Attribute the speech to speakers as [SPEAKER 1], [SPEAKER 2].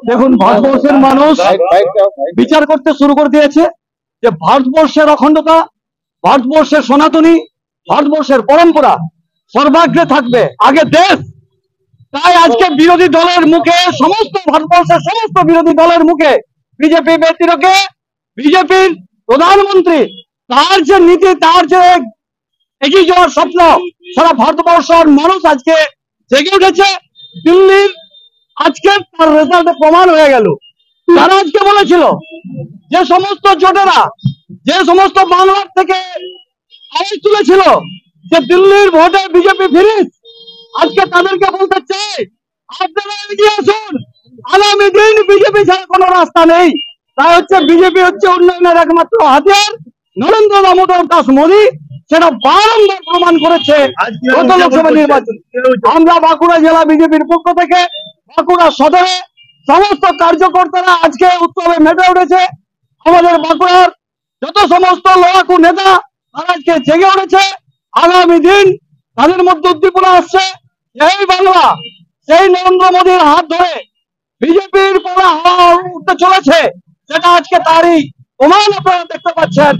[SPEAKER 1] দেখুন, ভারতবর্ষের মানুষ বিচার করতে শুরু করে দিয়েছে যে ভারতবর্ষের অখণ্ডতা, ভারতবর্ষের সনাতনী, ভারতবর্ষের পরম্পরা সর্বাগ্রে থাকবে, আগে দেশ। তাই আজকে বিরোধী দলের মুখে, সমস্ত ভারতবর্ষের সমস্ত বিরোধী দলের মুখে বিজেপি ব্যক্তিরকে, বিজেপির প্রধানমন্ত্রী, তার যে নীতি, তার যে এগিয়ে যাওয়ার স্বপ্ন, সারা ভারতবর্ষের মানুষ আজকে জেগে উঠেছে। দিল্লির আজকে তার রেজাল্টে প্রমাণ হয়ে গেল। তারা আজকে বলেছিল যে সমস্ত জোটেরা, যে সমস্ত বাংলার থেকে আওয়াজ তুলেছিল যে দিল্লির ভোটে বিজেপি ফিরিস, আজকে তাদেরকে বলতে চাই, আপনারা এগিয়ে আসুন। আগামী দিন বিজেপি ছাড়া কোনো রাস্তা নেই। তাই হচ্ছে বিজেপি হচ্ছে উন্নয়নের একমাত্র হাতিয়ার। নরেন্দ্র দামোদর দাস মোদী সেটা বারংবার প্রমাণ করেছে গত লোকসভা নির্বাচন। আমরা বাঁকুড়া জেলা বিজেপির পক্ষ থেকে বাঁকুড়া সদরে সমস্ত কার্যকর্তারা আজকে উৎসবে মেতে উঠেছে। আমাদের বাঁকুড়ার যত সমস্ত লড়াকু নেতা তারা আজকে জেগে উঠেছে। আগামী দিন তাদের মধ্যে উদ্দীপনা আসছে, এই বাংলা সেই নরেন্দ্র মোদীর হাত ধরে বিজেপির পরে হাওয়া উঠতে চলেছে, সেটা আজকে তারই প্রমাণ আপনারা দেখতে পাচ্ছেন।